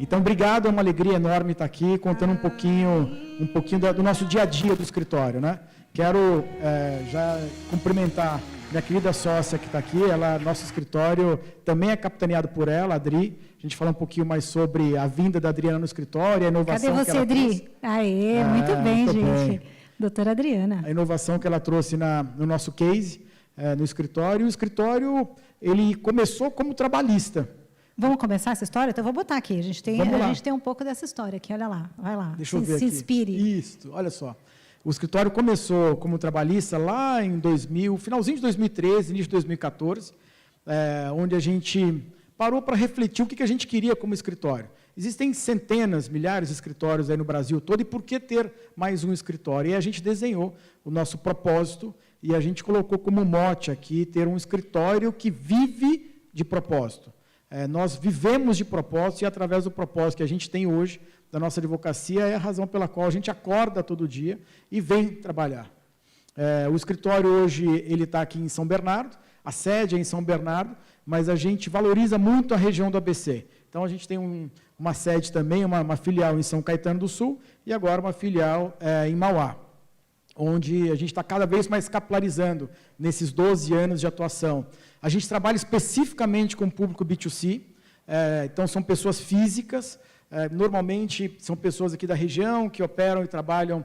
Então, obrigado, é uma alegria enorme estar aqui, contando um pouquinho do nosso dia a dia do escritório, né? Quero já cumprimentar minha querida sócia que está aqui, nosso escritório também é capitaneado por ela, a Adri. A gente fala um pouquinho mais sobre a vinda da Adriana no escritório, a inovação que ela trouxe. Cadê você, Adri? Aê, muito bem, gente. Bem. Doutora Adriana. A inovação que ela trouxe no nosso case, no escritório. O escritório, ele começou como trabalhista. Vamos começar essa história? Então, eu vou botar aqui. A gente tem um pouco dessa história aqui, olha lá. Vai lá. Deixa eu ver se aqui. inspire. Isso, olha só. O escritório começou como trabalhista lá em finalzinho de 2013, início de 2014, onde a gente parou para refletir o que a gente queria como escritório. Existem centenas, milhares de escritórios aí no Brasil todo, e por que ter mais um escritório? E a gente desenhou o nosso propósito e a gente colocou como mote aqui ter um escritório que vive de propósito. Nós vivemos de propósito e, através do propósito que a gente tem hoje, da nossa advocacia, é a razão pela qual a gente acorda todo dia e vem trabalhar. O escritório hoje ele está aqui em São Bernardo, a sede é em São Bernardo, mas a gente valoriza muito a região do ABC. Então, a gente tem uma sede também, uma filial em São Caetano do Sul e agora uma filial em Mauá, onde a gente está cada vez mais capilarizando nesses 12 anos de atuação. A gente trabalha especificamente com o público B2C, então são pessoas físicas, normalmente são pessoas aqui da região que operam e trabalham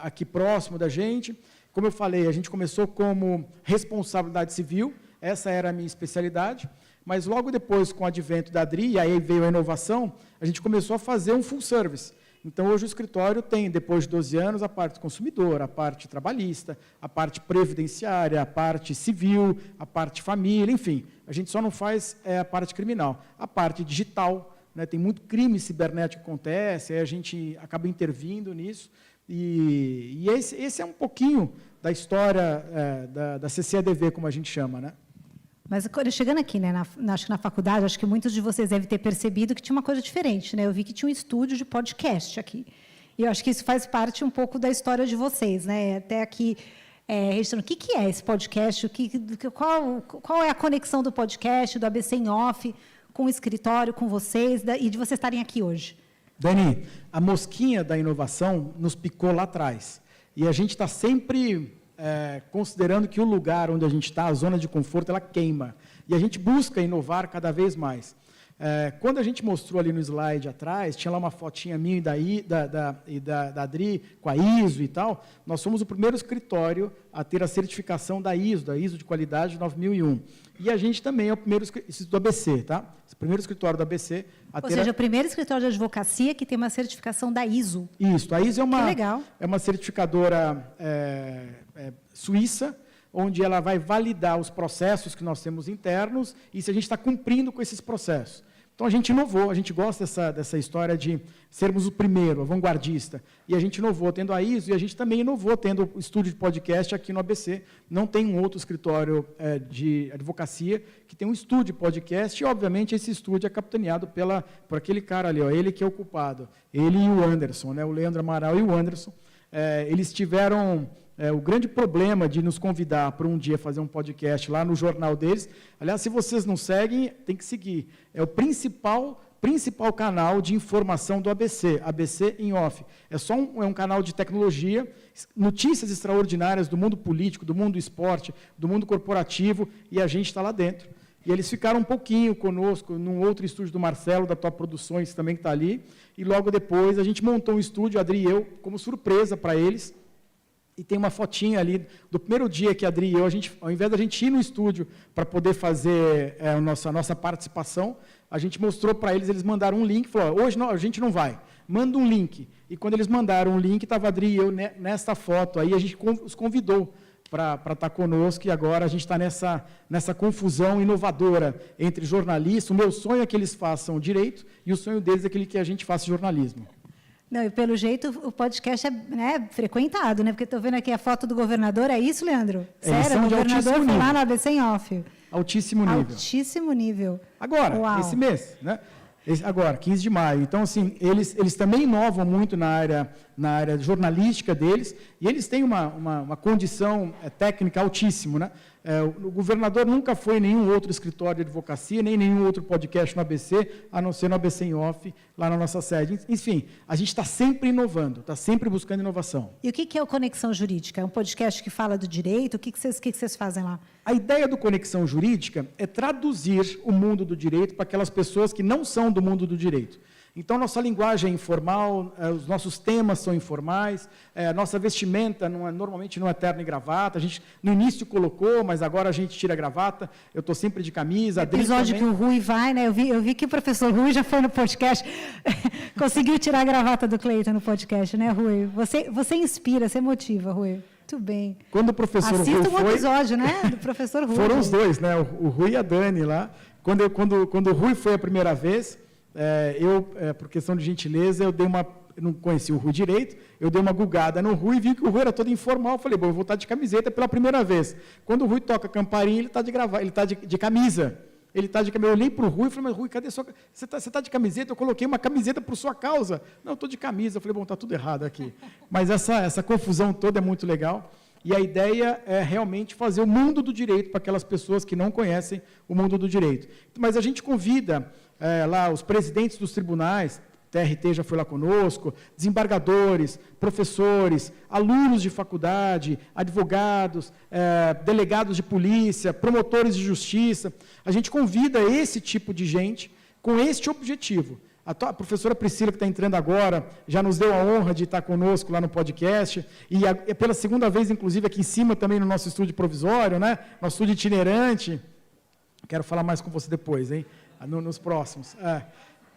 aqui próximo da gente. Como eu falei, a gente começou como responsabilidade civil, essa era a minha especialidade, mas logo depois, com o advento da Adri, e aí veio a inovação, a gente começou a fazer um full service. Então, hoje o escritório tem, depois de 12 anos, a parte consumidor, a parte trabalhista, a parte previdenciária, a parte civil, a parte família, enfim. A gente só não faz a parte criminal. A parte digital, né, tem muito crime cibernético que acontece, aí a gente acaba intervindo nisso. E esse é um pouquinho da história da CCADV, como a gente chama, né? Mas chegando aqui, né, acho que na faculdade, acho que muitos de vocês devem ter percebido que tinha uma coisa diferente, né? Eu vi que tinha um estúdio de podcast aqui. E eu acho que isso faz parte um pouco da história de vocês, né? Até aqui, registrando, o que é esse podcast? Qual é a conexão do podcast, do ABC em Off, com o escritório, com vocês, e de vocês estarem aqui hoje? Dani, a mosquinha da inovação nos picou lá atrás. E a gente está sempre considerando que o lugar onde a gente está, a zona de conforto, ela queima. E a gente busca inovar cada vez mais. Quando a gente mostrou ali no slide atrás, tinha lá uma fotinha minha e da Adri, com a ISO e tal, nós somos o primeiro escritório a ter a certificação da ISO de qualidade 9001. E a gente também é o primeiro escritório do ABC, tá? O primeiro escritório do ABC a ter... Ou seja, o primeiro escritório de advocacia que tem uma certificação da ISO. Isso, a ISO legal. É uma certificadora suíça, onde ela vai validar os processos que nós temos internos e se a gente está cumprindo com esses processos. Então, a gente inovou, a gente gosta dessa história de sermos o primeiro, a vanguardista. E a gente inovou tendo a ISO e a gente também inovou tendo o estúdio de podcast aqui no ABC. Não tem um outro escritório de advocacia que tem um estúdio de podcast e, obviamente, esse estúdio é capitaneado por aquele cara ali, ó, ele que é o culpado. Ele e o Anderson, né, o Leandro Amaral e o Anderson. Eles tiveram... o grande problema de nos convidar para um dia fazer um podcast lá no jornal deles, aliás, se vocês não seguem, tem que seguir. É o principal canal de informação do ABC, ABC em Off. É um canal de tecnologia, notícias extraordinárias do mundo político, do mundo do esporte, do mundo corporativo, e a gente está lá dentro. E eles ficaram um pouquinho conosco, num outro estúdio do Marcelo, da Top Produções, também que está ali, e logo depois a gente montou um estúdio, a Adri e eu, como surpresa para eles. E tem uma fotinha ali do primeiro dia que a Adri e eu, ao invés da gente ir no estúdio para poder fazer a nossa participação, a gente mostrou para eles mandaram um link, falou, hoje não, a gente não vai, manda um link. E quando eles mandaram um link, estava a Adri e eu nessa foto, aí a gente os convidou para estar conosco, e agora a gente está nessa confusão inovadora entre jornalistas. O meu sonho é que eles façam direito, e o sonho deles é que a gente faça jornalismo. Não, e pelo jeito o podcast é frequentado, né? Porque estou vendo aqui a foto do governador, é isso, Leandro? Sério, o governador foi lá no ABC em Off. Altíssimo nível. Altíssimo nível. Agora, esse mês, né? Agora, 15 de maio. Então, assim, eles também inovam muito na área na área jornalística deles, e eles têm uma condição técnica altíssima, né? O governador nunca foi em nenhum outro escritório de advocacia, nem nenhum outro podcast no ABC, a não ser no ABC em Off, lá na nossa sede. Enfim, a gente está sempre inovando, está sempre buscando inovação. E o que é o Conexão Jurídica? É um podcast que fala do direito? O que vocês fazem lá? A ideia do Conexão Jurídica é traduzir o mundo do direito para aquelas pessoas que não são do mundo do direito. Então, nossa linguagem é informal, os nossos temas são informais, a nossa vestimenta normalmente não é terno e gravata, a gente no início colocou, mas agora a gente tira a gravata, eu estou sempre de camisa. O episódio que o Rui vai, né? Eu vi que o professor Rui já foi no podcast, conseguiu tirar a gravata do Cleiton no podcast, né, Rui? Você inspira, você motiva, Rui. Muito bem. Quando o professor Assista Rui foi... episódio, né, do professor Rui. Foram os dois, né, o Rui e a Dani lá. Quando o Rui foi a primeira vez... por questão de gentileza, eu não conhecia o Rui direito, eu dei uma gugada no Rui e vi que o Rui era todo informal, falei, bom, eu vou estar de camiseta pela primeira vez. Quando o Rui toca a campainha, ele está de gravata, ele está de camisa. Eu olhei para o Rui e falei, mas Rui, cadê sua... Você está de camiseta? Eu coloquei uma camiseta por sua causa. Não, eu estou de camisa. Eu falei, bom, está tudo errado aqui. Mas essa confusão toda é muito legal. E a ideia é realmente fazer o mundo do direito para aquelas pessoas que não conhecem o mundo do direito. Mas a gente convida lá os presidentes dos tribunais, TRT já foi lá conosco, desembargadores, professores, alunos de faculdade, advogados, delegados de polícia, promotores de justiça. A gente convida esse tipo de gente com este objetivo. A professora Priscila, que está entrando agora, já nos deu a honra de estar conosco lá no podcast, e pela segunda vez, inclusive, aqui em cima também no nosso estúdio provisório, né? Nosso estúdio itinerante. Quero falar mais com você depois, hein? Nos próximos.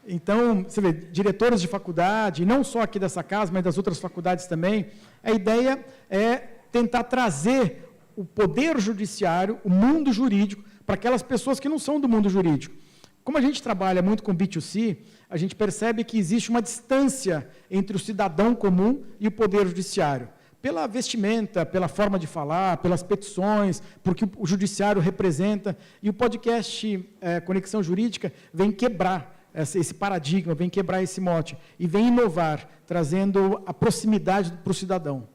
Então, você vê, diretores de faculdade, não só aqui dessa casa, mas das outras faculdades também, a ideia é tentar trazer o poder judiciário, o mundo jurídico, para aquelas pessoas que não são do mundo jurídico. Como a gente trabalha muito com B2C, a gente percebe que existe uma distância entre o cidadão comum e o poder judiciário. Pela vestimenta, pela forma de falar, pelas petições, porque o judiciário representa. E o podcast Conexão Jurídica vem quebrar esse paradigma, vem quebrar esse mote e vem inovar, trazendo a proximidade para o cidadão.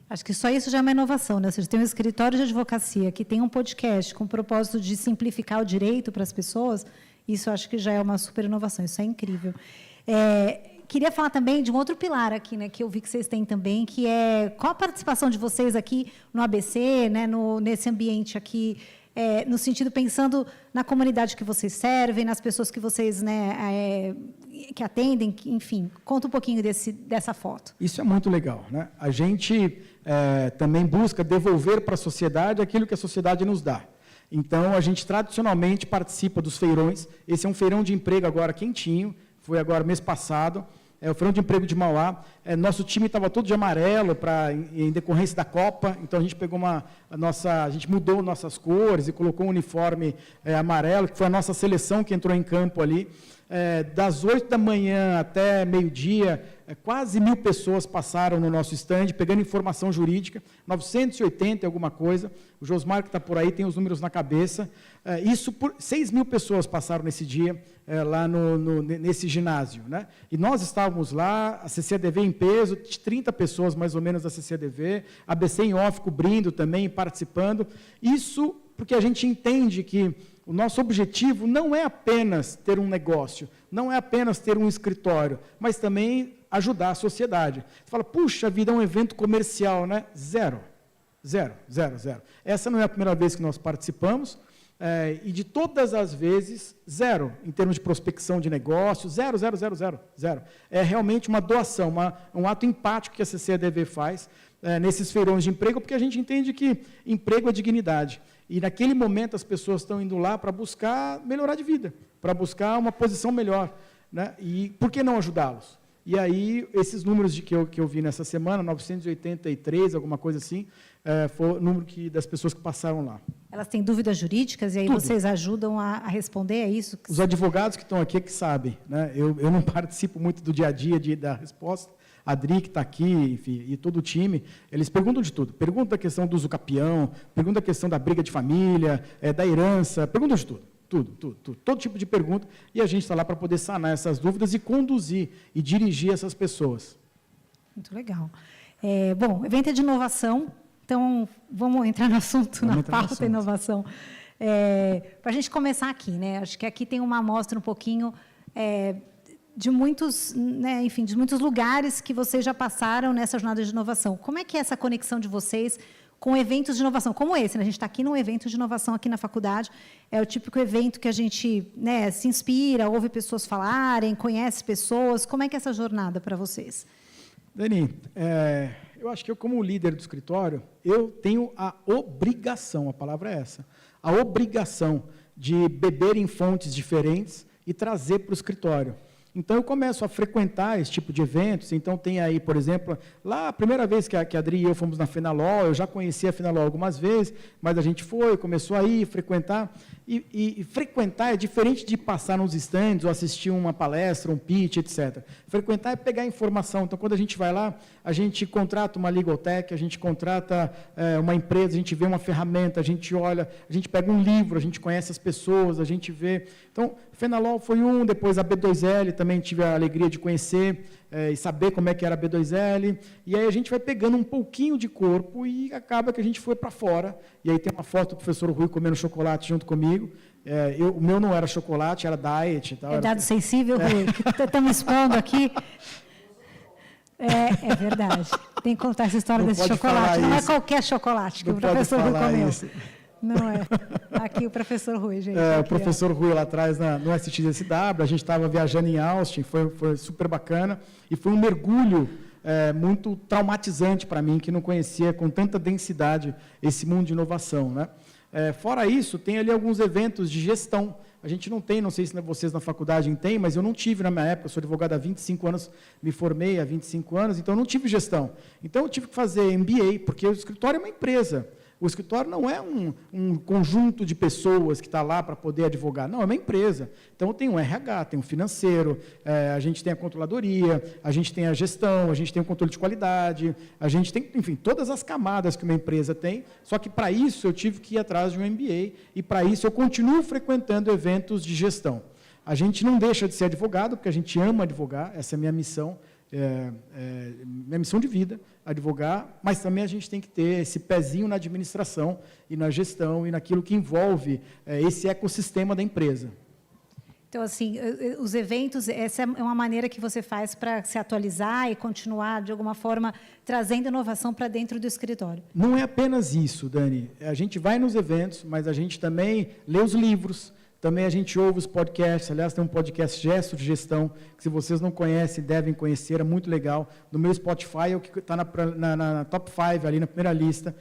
Acho que só isso já é uma inovação, né? Ou seja, tem um escritório de advocacia que tem um podcast com o propósito de simplificar o direito para as pessoas, isso acho que já é uma super inovação, isso é incrível. Queria falar também de um outro pilar aqui, né, que eu vi que vocês têm também, que é qual a participação de vocês aqui no ABC, né, nesse ambiente aqui, no sentido, pensando na comunidade que vocês servem, nas pessoas que vocês, né, que atendem, enfim, conta um pouquinho dessa foto. Isso é muito legal, né? A gente também busca devolver para a sociedade aquilo que a sociedade nos dá. Então, a gente tradicionalmente participa dos feirões. Esse é um feirão de emprego agora quentinho, foi agora mês passado, o feirão de emprego de Mauá. Nosso time estava todo de amarelo em decorrência da Copa, então a gente pegou a gente mudou nossas cores e colocou um uniforme amarelo, que foi a nossa seleção que entrou em campo ali. Das 8 da manhã até meio-dia, quase 1.000 pessoas passaram no nosso stand, pegando informação jurídica, 980 e alguma coisa. O Josmar, que está por aí, tem os números na cabeça. 6.000 pessoas passaram nesse dia, lá nesse ginásio, né? E nós estávamos lá, a CCADV em peso, 30 pessoas mais ou menos da CCADV, a ABC em off cobrindo também, participando. Isso porque a gente entende que o nosso objetivo não é apenas ter um negócio, não é apenas ter um escritório, mas também ajudar a sociedade. Você fala, puxa vida, é um evento comercial, né? Zero. Essa não é a primeira vez que nós participamos, e de todas as vezes, zero, em termos de prospecção de negócio, zero. É realmente uma doação, um ato empático que a CCADV faz nesses feirões de emprego, porque a gente entende que emprego é dignidade. E, naquele momento, as pessoas estão indo lá para buscar melhorar de vida, para buscar uma posição melhor, né? E por que não ajudá-los? E aí, esses números que eu vi nessa semana, 983, alguma coisa assim, foi o número das pessoas que passaram lá. Elas têm dúvidas jurídicas e aí Tudo. Vocês ajudam a responder, é isso? Os advogados que estão aqui é que sabem, né? Eu não participo muito do dia a dia da resposta. A Adri, que está aqui, enfim, e todo o time, eles perguntam de tudo. Perguntam da questão do uso capião, perguntam da questão da briga de família, da herança, perguntam de tudo. Tudo. Todo tipo de pergunta. E a gente está lá para poder sanar essas dúvidas e conduzir e dirigir essas pessoas. Muito legal. Bom, evento é de inovação, então vamos entrar no assunto, na pauta da inovação. Para a gente começar aqui, né? Acho que aqui tem uma amostra um pouquinho de muitos, né, enfim, de muitos lugares que vocês já passaram nessa jornada de inovação. Como é que é essa conexão de vocês com eventos de inovação como esse, né? A gente está aqui num evento de inovação aqui na faculdade, é o típico evento que a gente, né, se inspira, ouve pessoas falarem, conhece pessoas. Como é que é essa jornada para vocês? Dani, eu acho que eu, como líder do escritório, eu tenho a obrigação, a palavra é essa, a obrigação de beber em fontes diferentes e trazer para o escritório. Então, eu começo a frequentar esse tipo de eventos. Então, tem aí, por exemplo, lá a primeira vez que a Adri e eu fomos na Fenalol, eu já conhecia a Fenalol algumas vezes, mas a gente começou a ir, frequentar. E frequentar é diferente de passar nos stands ou assistir uma palestra, um pitch, etc. Frequentar é pegar informação. Então, quando a gente vai lá, a gente contrata uma legal tech, a gente contrata uma empresa, a gente vê uma ferramenta, a gente olha, a gente pega um livro, a gente conhece as pessoas, a gente vê. Então, Fenalol foi depois a B2L, também tive a alegria de conhecer e saber como é que era a B2L, e aí a gente vai pegando um pouquinho de corpo e acaba que a gente foi para fora, e aí tem uma foto do professor Rui comendo chocolate junto comigo, o meu não era chocolate, era diet. Tal, dado sensível, Rui, que estamos expondo aqui. É verdade, tem que contar essa história desse chocolate, não é qualquer chocolate que o professor Rui comeu. Isso. Não é. Aqui o professor Rui, gente. O professor Rui lá atrás no SXSW, a gente estava viajando em Austin, foi super bacana, e foi um mergulho muito traumatizante para mim, que não conhecia com tanta densidade esse mundo de inovação, né? Fora isso, tem ali alguns eventos de gestão. A gente não tem, não sei se vocês na faculdade têm, mas eu não tive na minha época, eu sou advogado há 25 anos, me formei há 25 anos, então eu não tive gestão. Então eu tive que fazer MBA, porque o escritório é uma empresa. O escritório não é um conjunto de pessoas que está lá para poder advogar. Não, é uma empresa. Então, tem um RH, tem um financeiro, a gente tem a controladoria, a gente tem a gestão, a gente tem o controle de qualidade, a gente tem, enfim, todas as camadas que uma empresa tem. Só que, para isso, eu tive que ir atrás de um MBA e, para isso, eu continuo frequentando eventos de gestão. A gente não deixa de ser advogado, porque a gente ama advogar, essa é a minha missão. Minha missão de vida, advogar, mas também a gente tem que ter esse pezinho na administração e na gestão e naquilo que envolve esse ecossistema da empresa. Então, assim, os eventos, essa é uma maneira que você faz para se atualizar e continuar, de alguma forma, trazendo inovação para dentro do escritório. Não é apenas isso, Dani. A gente vai nos eventos, mas a gente também lê os livros. Também a gente ouve os podcasts, aliás, tem um podcast Gesto de Gestão, que se vocês não conhecem, devem conhecer, é muito legal. No meu Spotify, é o que está na top 5, ali na primeira lista.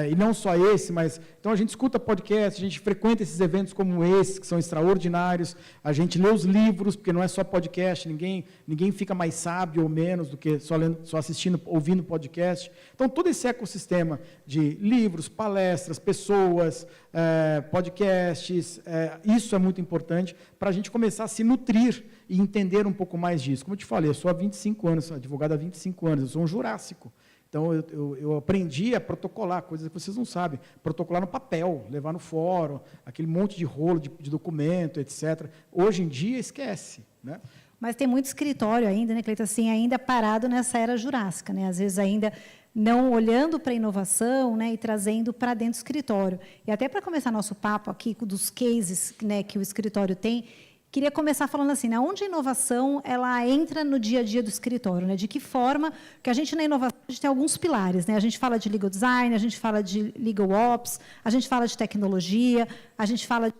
E não só esse, mas... Então, a gente escuta podcast, a gente frequenta esses eventos como esse, que são extraordinários, a gente lê os livros, porque não é só podcast, ninguém fica mais sábio ou menos do que só assistindo, ouvindo podcast. Então, todo esse ecossistema de livros, palestras, pessoas, podcasts, isso é muito importante para a gente começar a se nutrir e entender um pouco mais disso. Como eu te falei, eu sou há 25 anos, sou advogado há 25 anos, eu sou um jurássico. Então, eu aprendi a protocolar, coisas que vocês não sabem. Protocolar no papel, levar no fórum, aquele monte de rolo de documento, etc. Hoje em dia, esquece, né? Mas tem muito escritório ainda, né, Cleiton, assim, ainda parado nessa era jurássica, né? Às vezes ainda não olhando para a inovação, né, e trazendo para dentro do escritório. E até para começar nosso papo aqui dos cases, né, que o escritório tem, queria começar falando assim, né, onde a inovação ela entra no dia a dia do escritório, né? De que forma que a gente na inovação a gente tem alguns pilares, né? A gente fala de legal design, a gente fala de legal ops, a gente fala de tecnologia, a gente fala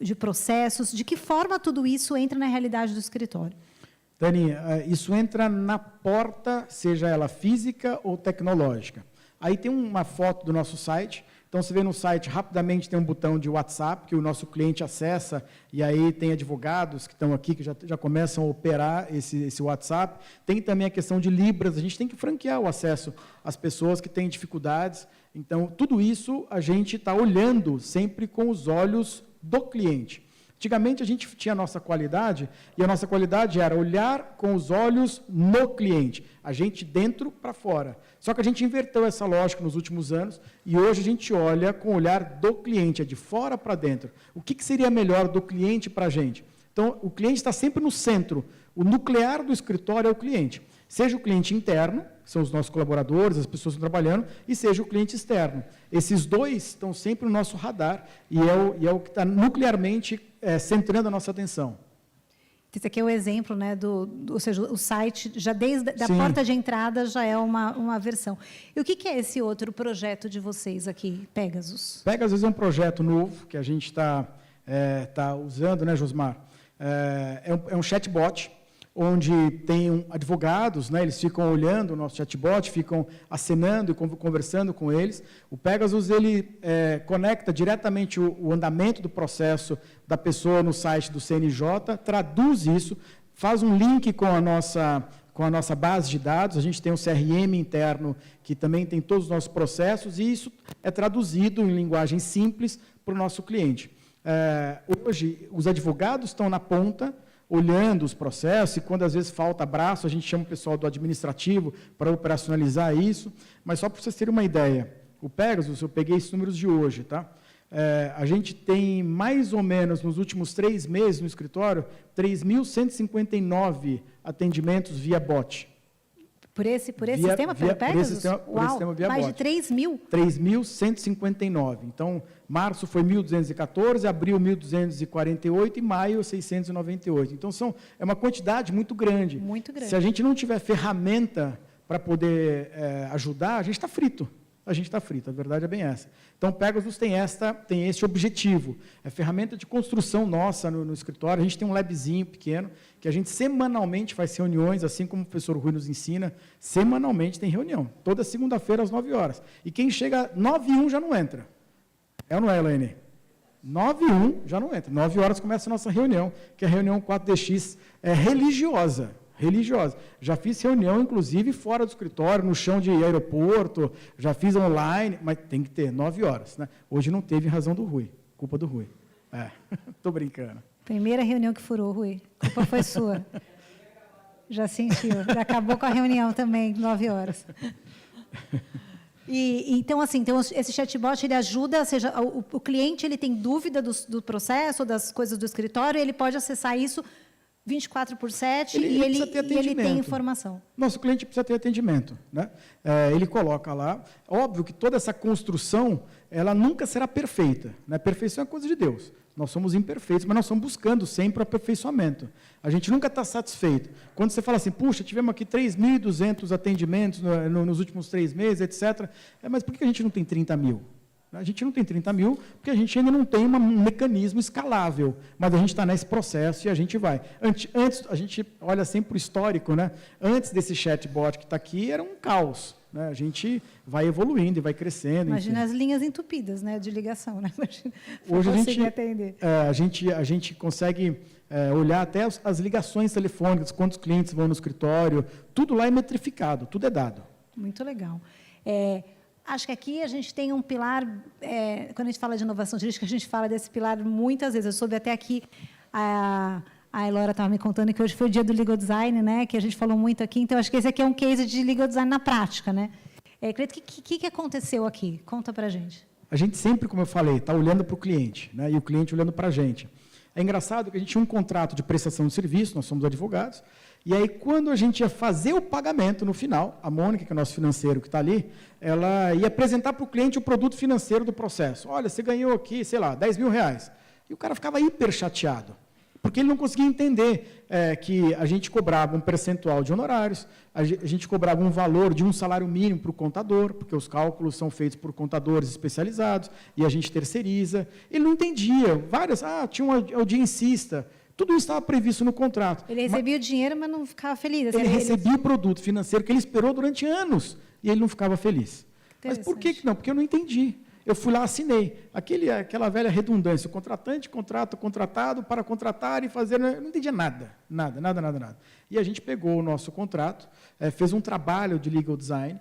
de processos. De que forma tudo isso entra na realidade do escritório? Dani, isso entra na porta, seja ela física ou tecnológica. Aí tem uma foto do nosso site. Então, você vê no site, rapidamente tem um botão de WhatsApp, que o nosso cliente acessa, e aí tem advogados que estão aqui, que já começam a operar esse WhatsApp. Tem também a questão de Libras, a gente tem que franquear o acesso às pessoas que têm dificuldades. Então, tudo isso a gente está olhando sempre com os olhos do cliente. Antigamente, a gente tinha a nossa qualidade, e a nossa qualidade era olhar com os olhos no cliente, a gente dentro para fora. Só que a gente inverteu essa lógica nos últimos anos, e hoje a gente olha com o olhar do cliente, é de fora para dentro. O que seria melhor do cliente para a gente? Então, o cliente está sempre no centro. O nuclear do escritório é o cliente. Seja o cliente interno, que são os nossos colaboradores, as pessoas que estão trabalhando, e seja o cliente externo. Esses dois estão sempre no nosso radar e é o que está nuclearmente centrando a nossa atenção. Esse aqui é o exemplo, né, ou seja, o site, já desde a Sim. porta de entrada, já é uma versão. E o que é esse outro projeto de vocês aqui, Pegasus? Pegasus é um projeto novo que a gente está usando, né, Josmar? É um chatbot, onde tem advogados, né, eles ficam olhando o nosso chatbot, ficam acenando e conversando com eles. O Pegasus ele conecta diretamente o andamento do processo da pessoa no site do CNJ, traduz isso, faz um link com a nossa base de dados. A gente tem um CRM interno que também tem todos os nossos processos e isso é traduzido em linguagem simples para o nosso cliente. Hoje, os advogados estão na ponta, olhando os processos, e quando às vezes falta braço, a gente chama o pessoal do administrativo para operacionalizar isso. Mas só para vocês terem uma ideia, o Pegasus, eu peguei esses números de hoje, tá? A gente tem mais ou menos, nos últimos 3 meses no escritório, 3.159 atendimentos via bot. Por esse sistema, pelo Pegasus? Por esse sistema via mais bot. de 3 mil? 3.159. Então, março foi 1.214, abril 1.248 e maio 698. Então, é uma quantidade muito grande. Muito grande. Se a gente não tiver ferramenta para poder ajudar, a gente está frito. A gente está frito, a verdade é bem essa. Então, o Pegasus tem esse objetivo. É ferramenta de construção nossa no escritório. A gente tem um labzinho pequeno, que a gente semanalmente faz reuniões, assim como o professor Rui nos ensina, semanalmente tem reunião. Toda segunda-feira, às 9 horas. E quem chega 9h01 já não entra. É ou não é, Elaine? 9h01 já não entra. 9 horas começa a nossa reunião, que é a reunião 4DX religiosa. Já fiz reunião, inclusive, fora do escritório, no chão de aeroporto, já fiz online, mas tem que ter 9 horas. Né? Hoje não teve, em razão do Rui, culpa do Rui. Estou brincando. Primeira reunião que furou, Rui. A culpa foi sua. Já sentiu. Já acabou com a reunião também, 9 horas. Então, assim, esse chatbot ele ajuda, ou seja, o cliente ele tem dúvida do processo, das coisas do escritório, ele pode acessar isso 24/7 e ele tem informação. Nosso cliente precisa ter atendimento. Né? Ele coloca lá. Óbvio que toda essa construção, ela nunca será perfeita. Né? Perfeição é coisa de Deus. Nós somos imperfeitos, mas nós estamos buscando sempre o aperfeiçoamento. A gente nunca está satisfeito. Quando você fala assim, puxa, tivemos aqui 3.200 atendimentos nos últimos 3 meses, etc. Mas por que a gente não tem 30 mil? A gente não tem 30 mil, porque a gente ainda não tem um mecanismo escalável, mas a gente está nesse processo e a gente vai. Antes, a gente olha sempre para o histórico, né? Antes desse chatbot que está aqui, era um caos. Né? A gente vai evoluindo e vai crescendo. Imagina as linhas entupidas, né, de ligação. Né? Hoje atender. A gente consegue olhar até as ligações telefônicas, quantos clientes vão no escritório, tudo lá é metrificado, tudo é dado. Muito legal. Acho que aqui a gente tem um pilar, quando a gente fala de inovação jurídica, a gente fala desse pilar muitas vezes. Eu soube até aqui, a Elora estava me contando que hoje foi o dia do legal design, né, que a gente falou muito aqui, então acho que esse aqui é um case de legal design na prática. Né? Cleito, o que aconteceu aqui? Conta para a gente. A gente sempre, como eu falei, está olhando para o cliente, né, e o cliente olhando para a gente. É engraçado que a gente tinha um contrato de prestação de serviço, nós somos advogados, e aí, quando a gente ia fazer o pagamento no final, a Mônica, que é o nosso financeiro que está ali, ela ia apresentar para o cliente o produto financeiro do processo. Olha, você ganhou aqui, sei lá, 10 mil reais. E o cara ficava hiper chateado, porque ele não conseguia entender que a gente cobrava um percentual de honorários, a gente cobrava um valor de um salário mínimo para o contador, porque os cálculos são feitos por contadores especializados, e a gente terceiriza. Ele não entendia. Tinha um audiencista. Tudo isso estava previsto no contrato. Ele recebia o dinheiro, mas não ficava feliz. Ele recebia o produto financeiro que ele esperou durante anos e ele não ficava feliz. Mas por que não? Porque eu não entendi. Eu fui lá, assinei. Aquela velha redundância. O contratante contrata o contratado para contratar e fazer... Eu não entendia nada. E a gente pegou o nosso contrato, fez um trabalho de legal design.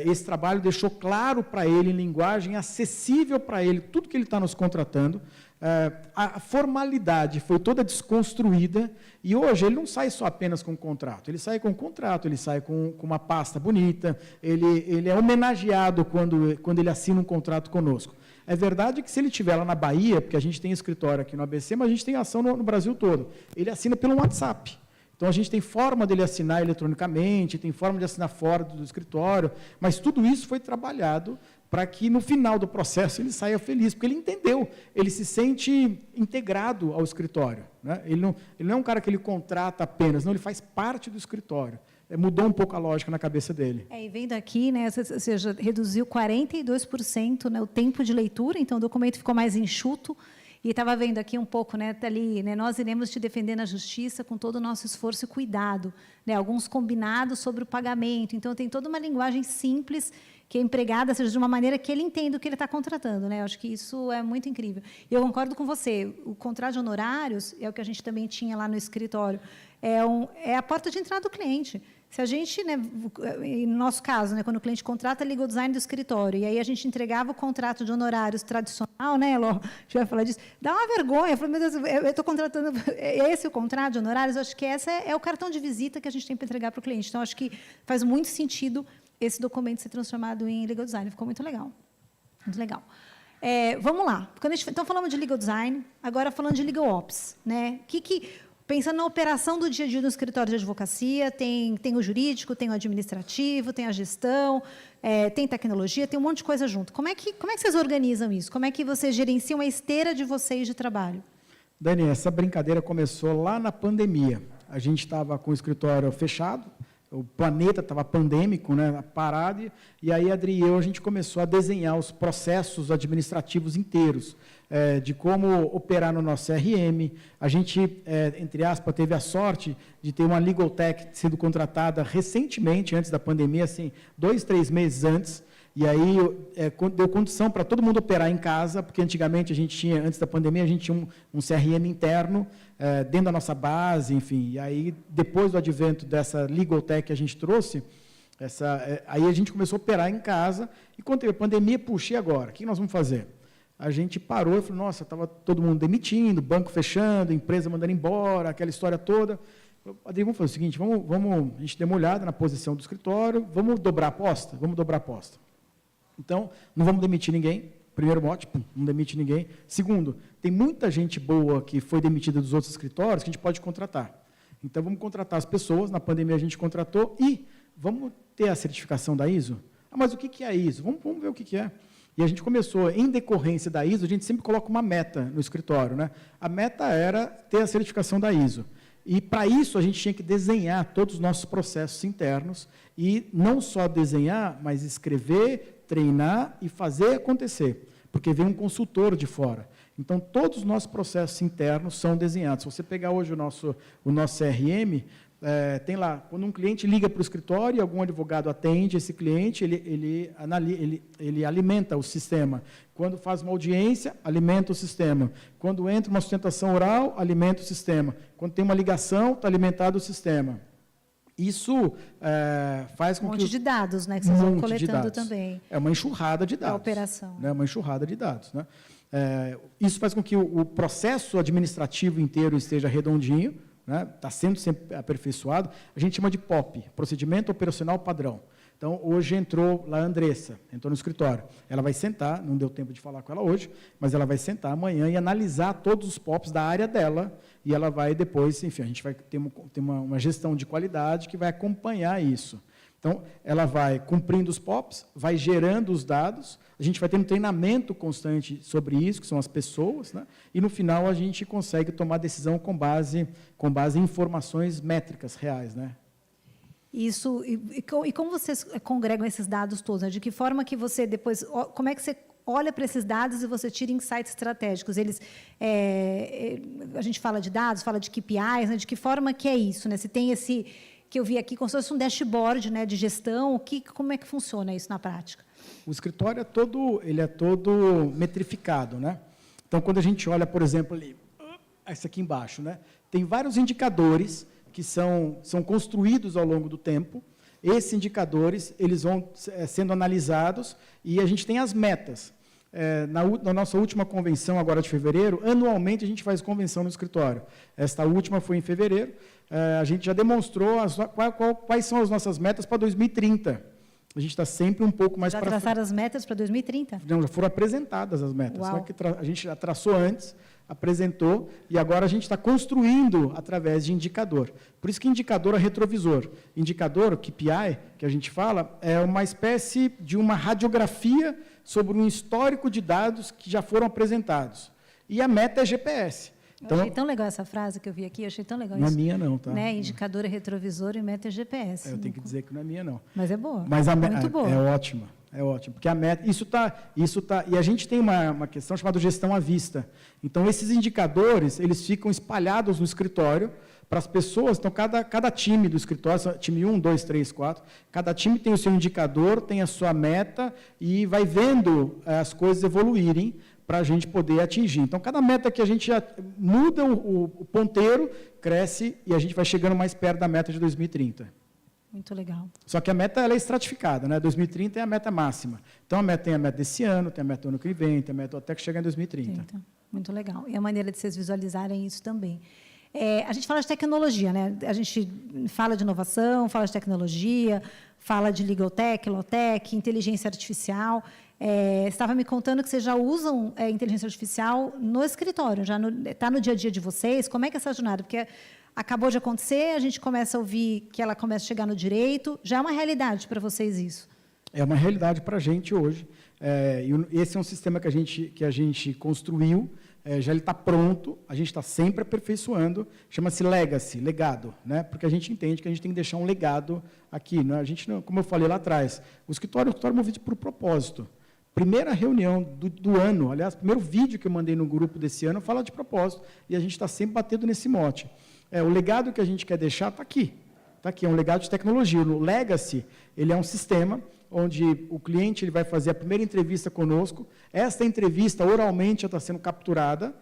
Esse trabalho deixou claro para ele, em linguagem acessível para ele, tudo que ele está nos contratando. A formalidade foi toda desconstruída e hoje ele não sai só apenas com um contrato, ele sai com um contrato, ele sai com uma pasta bonita, ele é homenageado quando ele assina um contrato conosco. É verdade que se ele estiver lá na Bahia, porque a gente tem escritório aqui no ABC, mas a gente tem ação no Brasil todo, ele assina pelo WhatsApp. Então, a gente tem forma dele assinar eletronicamente, tem forma de assinar fora do escritório, mas tudo isso foi trabalhado para que, no final do processo, ele saia feliz, porque ele entendeu, ele se sente integrado ao escritório. Né? Ele não é um cara que ele contrata apenas, não, ele faz parte do escritório. Mudou um pouco a lógica na cabeça dele. E vendo aqui, né, ou seja, reduziu 42%, né, o tempo de leitura, então o documento ficou mais enxuto. E estava vendo aqui um pouco, né, tá ali, né, nós iremos te defender na justiça com todo o nosso esforço e cuidado, né, alguns combinados sobre o pagamento. Então, tem toda uma linguagem simples que é empregada, seja de uma maneira que ele entenda o que ele está contratando. Né? Eu acho que isso é muito incrível. E eu concordo com você, o contrato de honorários, é o que a gente também tinha lá no escritório, é a porta de entrada do cliente. Se a gente, né, no nosso caso, né, quando o cliente contrata legal design do escritório, e aí a gente entregava o contrato de honorários tradicional, né, Ló, a gente vai falar disso, dá uma vergonha, eu falo, meu Deus, eu estou contratando, é esse o contrato de honorários? Eu acho que esse é o cartão de visita que a gente tem para entregar para o cliente. Então, acho que faz muito sentido esse documento ser transformado em legal design. Ficou muito legal. Muito legal. Vamos lá. Então, falamos de legal design, agora falando de legal ops. Né? Pensando na operação do dia a dia no escritório de advocacia, tem o jurídico, tem o administrativo, tem a gestão, tem tecnologia, tem um monte de coisa junto. Como é que vocês organizam isso? Como é que vocês gerenciam a esteira de vocês de trabalho? Dani, essa brincadeira começou lá na pandemia. A gente estava com o escritório fechado, o planeta estava pandêmico, né, parado, e aí, Adri e eu, a gente começou a desenhar os processos administrativos inteiros, de como operar no nosso CRM. A gente, entre aspas, teve a sorte de ter uma Legal Tech sendo contratada recentemente, antes da pandemia, assim, 2, 3 meses antes, e aí deu condição para todo mundo operar em casa, porque antigamente a gente tinha, antes da pandemia, a gente tinha um CRM interno, dentro da nossa base, enfim, e aí, depois do advento dessa Legal Tech que a gente trouxe, aí a gente começou a operar em casa, e quando teve a pandemia, puxa, e agora? O que nós vamos fazer? A gente parou e falou, nossa, estava todo mundo demitindo, banco fechando, empresa mandando embora, aquela história toda. Adri, vamos fazer o seguinte, a gente deu uma olhada na posição do escritório, vamos dobrar a aposta? Vamos dobrar a aposta. Então, não vamos demitir ninguém. Primeiro mote, não demite ninguém. Segundo, tem muita gente boa que foi demitida dos outros escritórios que a gente pode contratar. Então, vamos contratar as pessoas, na pandemia a gente contratou, e vamos ter a certificação da ISO? Mas o que é a ISO? Vamos ver o que é. E a gente começou, em decorrência da ISO, a gente sempre coloca uma meta no escritório. Né? A meta era ter a certificação da ISO. E, para isso, a gente tinha que desenhar todos os nossos processos internos, e não só desenhar, mas escrever, treinar e fazer acontecer, porque vem um consultor de fora. Então, todos os nossos processos internos são desenhados. Se você pegar hoje o nosso CRM, tem lá, quando um cliente liga para o escritório e algum advogado atende esse cliente, ele alimenta o sistema. Quando faz uma audiência, alimenta o sistema. Quando entra uma sustentação oral, alimenta o sistema. Quando tem uma ligação, está alimentado o sistema. Isso faz com que... Um monte de dados, né, que vocês vão coletando também. É uma enxurrada de dados. A operação. Né, uma enxurrada de dados. Né? Isso faz com que o processo administrativo inteiro esteja redondinho, está sendo sempre aperfeiçoado. A gente chama de POP, Procedimento Operacional Padrão. Então, hoje entrou lá a Andressa, entrou no escritório. Ela vai sentar, não deu tempo de falar com ela hoje, mas ela vai sentar amanhã e analisar todos os POPs da área dela, e ela vai depois, enfim, a gente vai ter uma gestão de qualidade que vai acompanhar isso. Então, ela vai cumprindo os POPs, vai gerando os dados, a gente vai tendo treinamento constante sobre isso, que são as pessoas, né? E, no final, a gente consegue tomar decisão com base em informações métricas reais. Né? Isso, e como vocês congregam esses dados todos? Né? De que forma que você depois... Como é que você olha para esses dados e você tira insights estratégicos? A gente fala de dados, fala de KPIs, né? De que forma que é isso? Né? Se tem esse... que eu vi aqui, como se fosse um dashboard, né, de gestão, como é que funciona isso na prática? O escritório é todo metrificado. Né? Então, quando a gente olha, por exemplo, ali, esse aqui embaixo, né, tem vários indicadores que são construídos ao longo do tempo. Esses indicadores eles vão sendo analisados e a gente tem as metas. Na nossa última convenção, agora de fevereiro, anualmente a gente faz convenção no escritório. Esta última foi em fevereiro. A gente já demonstrou quais são as nossas metas para 2030. a gente está sempre um pouco mais Já para frente. traçaram as metas para 2030? Não, já foram apresentadas as metas. Uau. Só que a gente já traçou antes, apresentou, e agora a gente está construindo através de indicador. Por isso que indicador é retrovisor. Indicador, KPI, que a gente fala, é uma espécie de uma radiografia sobre um histórico de dados que já foram apresentados. E a meta é GPS. Eu achei tão legal essa frase que eu vi aqui, eu achei tão legal não isso. Não é minha, não, tá? Né? Indicador é retrovisor e meta é GPS. Eu tenho que dizer que não é minha, não. Mas é boa. Mas muito boa. É ótima. É ótimo, porque a meta, isso tá, e a gente tem uma questão chamada gestão à vista. Então, esses indicadores, eles ficam espalhados no escritório para as pessoas. Então, cada time do escritório, time 1, 2, 3, 4, cada time tem o seu indicador, tem a sua meta e vai vendo as coisas evoluírem para a gente poder atingir. Então, cada meta que a gente muda o ponteiro, cresce e a gente vai chegando mais perto da meta de 2030. Muito legal. Só que a meta ela é estratificada, né? 2030 é a meta máxima. Então, tem a meta desse ano, tem a meta do ano que vem, tem a meta até que chegar em 2030. Muito legal. E a maneira de vocês visualizarem isso também. A gente fala de tecnologia, né? A gente fala de inovação, fala de tecnologia, fala de legal tech, low tech, inteligência artificial. Você estava me contando que vocês já usam inteligência artificial no escritório, já está no dia a dia de vocês. Como é que é essa jornada? Porque acabou de acontecer, a gente começa a ouvir que ela começa a chegar no direito. Já é uma realidade para vocês isso? É uma realidade para a gente hoje. Esse é um sistema que a gente construiu, já ele está pronto, a gente está sempre aperfeiçoando, chama-se legacy, legado, né? Porque a gente entende que a gente tem que deixar um legado aqui. Né? A gente não, como eu falei lá atrás, o escritório é movido por propósito. Primeira reunião do ano, aliás, o primeiro vídeo que eu mandei no grupo desse ano fala de propósito, e a gente está sempre batendo nesse mote. O legado que a gente quer deixar está aqui. Está aqui, é um legado de tecnologia. O Legacy, ele é um sistema onde o cliente ele vai fazer a primeira entrevista conosco. Esta entrevista, oralmente, já está sendo capturada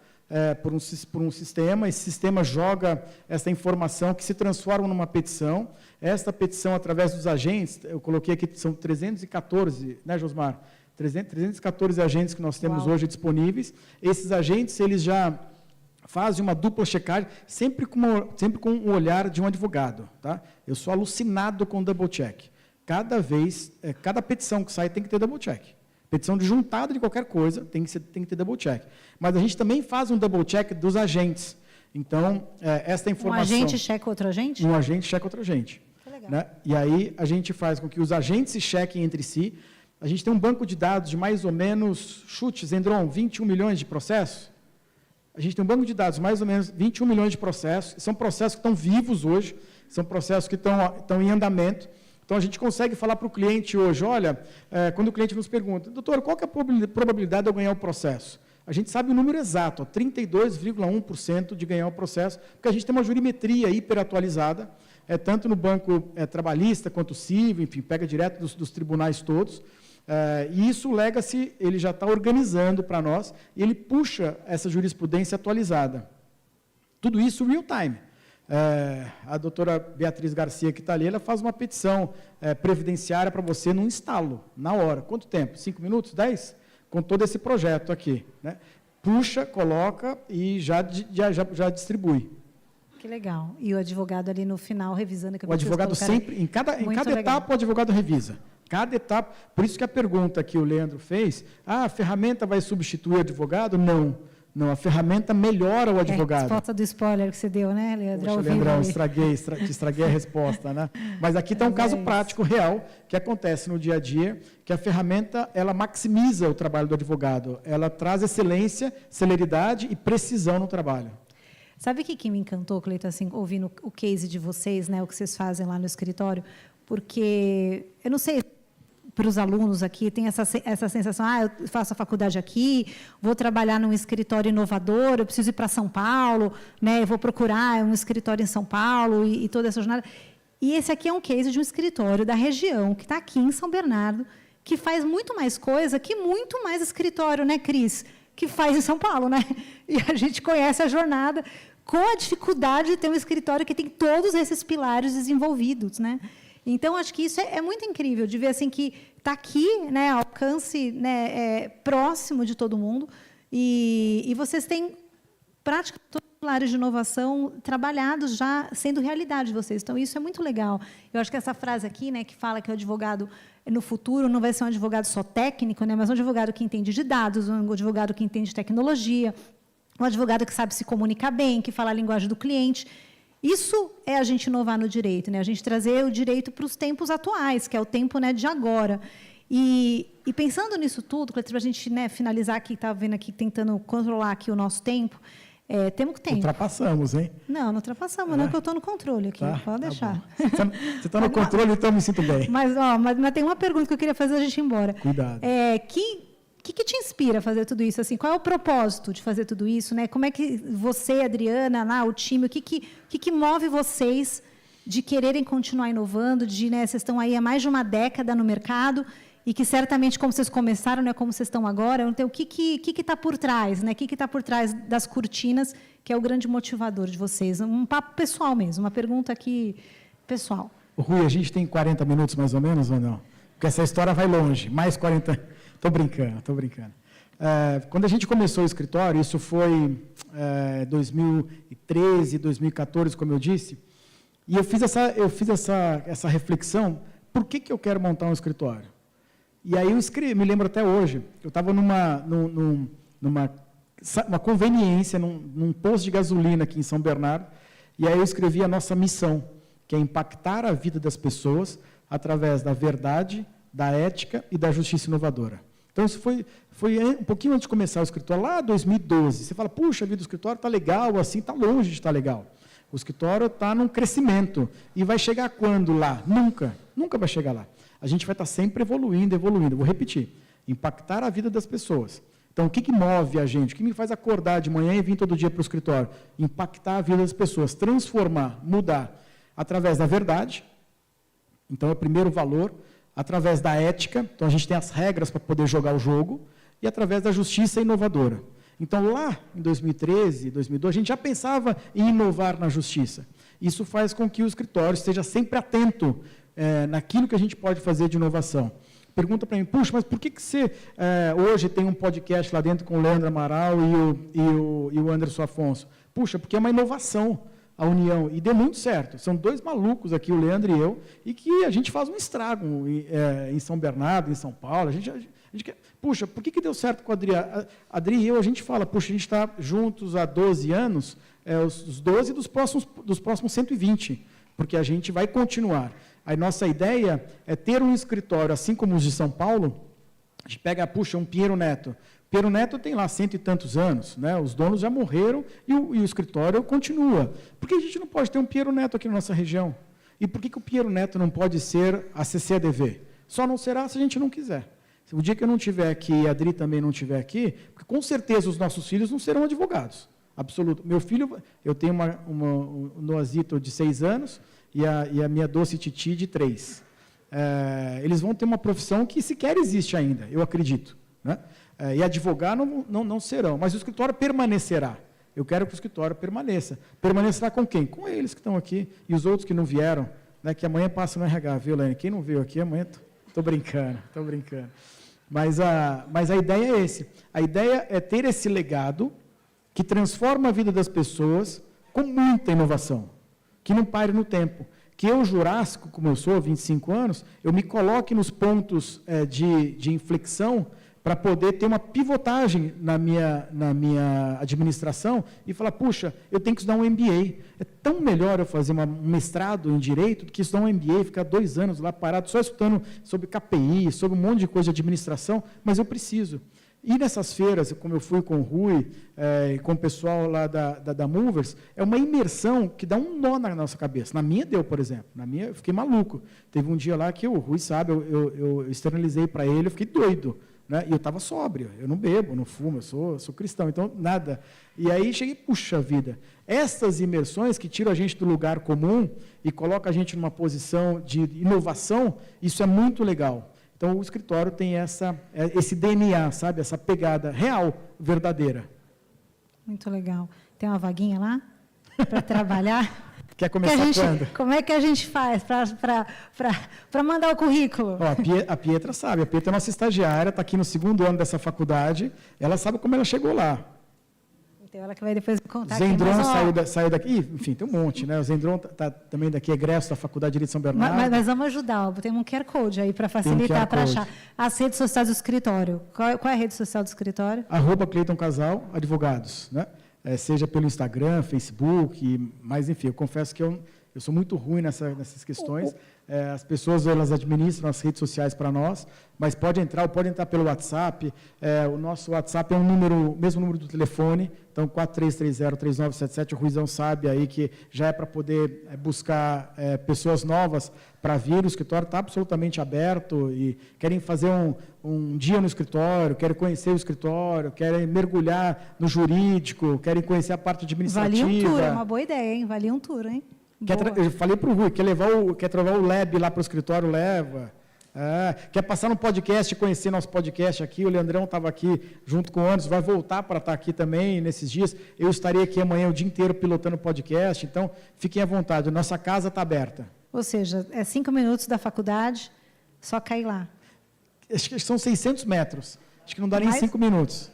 por um sistema. Esse sistema joga essa informação que se transforma numa petição. Esta petição, através dos agentes, eu coloquei aqui, são 314, né, Josmar? 314 agentes que nós temos hoje disponíveis. Esses agentes, eles já fazem uma dupla checagem, sempre com o olhar de um advogado. Tá? Eu sou alucinado com double check. Cada petição que sai tem que ter double check. Petição de juntada de qualquer coisa tem que ter double check. Mas a gente também faz um double check dos agentes. Então, esta informação... Um agente checa outro agente? Um agente checa outro agente. Que legal. Né? E aí a gente faz com que os agentes se chequem entre si. A gente tem um banco de dados de mais ou menos, chutes, Endron, 21 milhões de processos. A gente tem um banco de dados, mais ou menos 21 milhões de processos. São processos que estão vivos hoje, são processos que estão em andamento. Então, a gente consegue falar para o cliente hoje, olha, quando o cliente nos pergunta, doutor, qual que é a probabilidade de eu ganhar o processo? A gente sabe o número exato, 32,1% de ganhar o processo, porque a gente tem uma jurimetria hiperatualizada, tanto no banco trabalhista quanto civil, enfim, pega direto dos tribunais todos. E isso o Legacy ele já está organizando para nós e ele puxa essa jurisprudência atualizada. Tudo isso real time. A doutora Beatriz Garcia, que está ali, ela faz uma petição previdenciária para você num instalo, na hora. Quanto tempo? 5 minutos? 10? Com todo esse projeto aqui. Né? Puxa, coloca e já distribui. Que legal. E o advogado ali no final revisando. O advogado sempre, em cada etapa, o advogado revisa. Cada etapa. Por isso que a pergunta que o Leandro fez, a ferramenta vai substituir o advogado? Não. Não, a ferramenta melhora o advogado. A resposta do spoiler que você deu, né, Leandro? Poxa, Leandrão, estraguei a resposta, né? Mas aqui está um caso prático, real, que acontece no dia a dia, que a ferramenta, ela maximiza o trabalho do advogado. Ela traz excelência, celeridade e precisão no trabalho. Sabe o que me encantou, Cleiton, assim, ouvindo o case de vocês, né, o que vocês fazem lá no escritório? Porque, eu não sei, para os alunos aqui, tem essa sensação, eu faço a faculdade aqui, vou trabalhar num escritório inovador, eu preciso ir para São Paulo, né, eu vou procurar um escritório em São Paulo e toda essa jornada. E esse aqui é um case de um escritório da região, que está aqui em São Bernardo, que faz muito mais coisa que muito mais escritório, né, Cris? Que faz em São Paulo, né? E a gente conhece a jornada com a dificuldade de ter um escritório que tem todos esses pilares desenvolvidos, né? Então, acho que isso é muito incrível, de ver assim, que está aqui, né, alcance, né, próximo de todo mundo, e vocês têm práticas áreas de inovação trabalhados já sendo realidade de vocês. Então, isso é muito legal. Eu acho que essa frase aqui, né, que fala que o advogado, no futuro, não vai ser um advogado só técnico, né, mas um advogado que entende de dados, um advogado que entende de tecnologia, um advogado que sabe se comunicar bem, que fala a linguagem do cliente. Isso é a gente inovar no direito, né, a gente trazer o direito para os tempos atuais, que é o tempo, né, de agora. E pensando nisso tudo, para a gente, né, finalizar aqui, está vendo aqui, tentando controlar aqui o nosso tempo, temos tempo. Ultrapassamos, hein? Não ultrapassamos, não, que eu estou no controle aqui, pode deixar. Você está no controle, então eu me sinto bem. Mas tem uma pergunta que eu queria fazer antes de a gente ir embora. Cuidado. Que te inspira a fazer tudo isso? Assim, qual é o propósito de fazer tudo isso? Né? Como é que você, Adriana, lá, o time, o que move vocês de quererem continuar inovando, né, vocês estão aí há mais de uma década no mercado, e que certamente, como vocês começaram, não é como vocês estão agora, então, o que está por trás, né? O que está por trás das cortinas, que é o grande motivador de vocês? Um papo pessoal mesmo, uma pergunta aqui pessoal. Rui, a gente tem 40 minutos mais ou menos, ou não? Porque essa história vai longe, mais 40... Estou brincando. Quando a gente começou o escritório, isso foi 2013, 2014, como eu disse, e eu fiz essa reflexão, por que eu quero montar um escritório? E aí eu escrevi, me lembro até hoje, eu estava numa conveniência, num posto de gasolina aqui em São Bernardo, e aí eu escrevi a nossa missão, que é impactar a vida das pessoas através da verdade, da ética e da justiça inovadora. Então, isso foi um pouquinho antes de começar o escritório, lá em 2012. Você fala, puxa, a vida do escritório está legal, assim, está longe de estar legal. O escritório está num crescimento. E vai chegar quando lá? Nunca vai chegar lá. A gente vai estar sempre evoluindo. Vou repetir, impactar a vida das pessoas. Então, o que move a gente? O que me faz acordar de manhã e vir todo dia para o escritório? Impactar a vida das pessoas, transformar, mudar, através da verdade. Então, é o primeiro valor. Através da ética, então a gente tem as regras para poder jogar o jogo, e através da justiça inovadora. Então, lá em 2013, 2012, a gente já pensava em inovar na justiça. Isso faz com que o escritório esteja sempre atento naquilo que a gente pode fazer de inovação. Pergunta para mim, puxa, mas por que você hoje tem um podcast lá dentro com o Leandro Amaral e o Anderson Afonso? Puxa, porque é uma inovação. A união, e deu muito certo. São dois malucos aqui, o Leandro e eu, e que a gente faz um estrago em São Bernardo, em São Paulo. A gente quer, puxa, por que deu certo com a Adri? A Adri e eu, a gente fala, puxa, a gente está juntos há 12 anos, os 12 dos próximos 120, porque a gente vai continuar. A nossa ideia é ter um escritório, assim como os de São Paulo, a gente pega, puxa, um Pinheiro Neto. Pinheiro Neto tem lá 100 e tantos anos, né? Os donos já morreram e o escritório continua. Por que a gente não pode ter um Pinheiro Neto aqui na nossa região? E por que o Pinheiro Neto não pode ser a CCADV? Só não será se a gente não quiser. O dia que eu não estiver aqui e a Adri também não estiver aqui, porque com certeza os nossos filhos não serão advogados. Absoluto. Meu filho, eu tenho um Noazito de 6 anos e a minha doce Titi de 3. Eles vão ter uma profissão que sequer existe ainda, eu acredito, né? E advogar não serão, mas o escritório permanecerá. Eu quero que o escritório permaneça. Permanecerá com quem? Com eles que estão aqui e os outros que não vieram, né, que amanhã passa no RH, viu, Lene? Quem não veio aqui, amanhã... Estou brincando. Mas a ideia é esse. A ideia é ter esse legado que transforma a vida das pessoas com muita inovação, que não pare no tempo. Que eu, jurássico, como eu sou, 25 anos, eu me coloque nos pontos de inflexão para poder ter uma pivotagem na minha administração e falar, puxa, eu tenho que estudar um MBA. É tão melhor eu fazer um mestrado em Direito do que estudar um MBA, ficar 2 anos lá parado, só estudando sobre KPI, sobre um monte de coisa de administração, mas eu preciso. E nessas feiras, como eu fui com o Rui, e com o pessoal lá da Movers, é uma imersão que dá um nó na nossa cabeça. Na minha deu, por exemplo. Na minha, eu fiquei maluco. Teve um dia lá que o Rui sabe, eu externalizei para ele, eu fiquei doido. Né? E eu estava sóbrio, eu não bebo, não fumo, eu sou cristão, então nada. E aí cheguei, puxa vida, essas imersões que tiram a gente do lugar comum e colocam a gente numa posição de inovação, isso é muito legal. Então o escritório tem esse DNA, sabe, essa pegada real, verdadeira. Muito legal. Tem uma vaguinha lá para trabalhar? Quer começar quando? Como é que a gente faz para mandar o currículo? Ó, a Pietra sabe, a Pietra é nossa estagiária, está aqui no 2º ano dessa faculdade, ela sabe como ela chegou lá. Então, ela que vai depois me contar. Zendron aqui, saiu daqui. Ih, enfim, tem um monte, né? O Zendron está também daqui, egresso da Faculdade de Direito de São Bernardo. Mas vamos ajudar. Tem um QR Code aí para facilitar, para achar. As redes sociais do escritório. Qual é a rede social do escritório? @Cleiton Casal Advogados, né? Seja pelo Instagram, Facebook, mas, enfim, eu confesso que eu sou muito ruim nessas questões. As pessoas, elas administram as redes sociais para nós, mas pode entrar pelo WhatsApp. O nosso WhatsApp é o mesmo número do telefone, então 4330-3977, o Ruizão sabe aí que já é para poder buscar pessoas novas para vir. O escritório está absolutamente aberto e querem fazer um dia no escritório, querem conhecer o escritório, querem mergulhar no jurídico, querem conhecer a parte administrativa. Valia um tour, é uma boa ideia, hein? Valia um tour, hein? Eu falei para o Rui, quer levar o Lab lá para o escritório, leva. Quer passar no podcast, conhecer nosso podcast aqui, o Leandrão estava aqui junto com o Anderson, vai voltar para estar aqui também nesses dias. Eu estarei aqui amanhã o dia inteiro pilotando o podcast, então fiquem à vontade, nossa casa está aberta. Ou seja, 5 minutos da faculdade, só cair lá. Acho que são 600 metros, acho que não dá nem 5 minutos.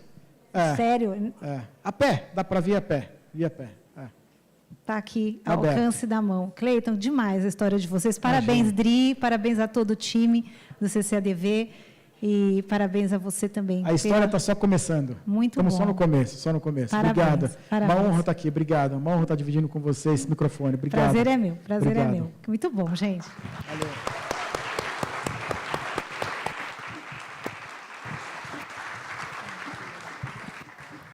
Sério? A pé, dá para vir a pé. Está aqui, ao alcance da mão. Cleiton, demais a história de vocês. Parabéns, Imagina. Dri, parabéns a todo o time do CCADV e parabéns a você também. A história está só começando. Muito bom. Estamos só no começo. Parabéns, Obrigada. parabéns. Uma honra estar aqui, obrigado. Uma honra estar dividindo com você esse microfone. Obrigado. Prazer é meu, prazer Obrigado. é meu. Muito bom, gente. Valeu.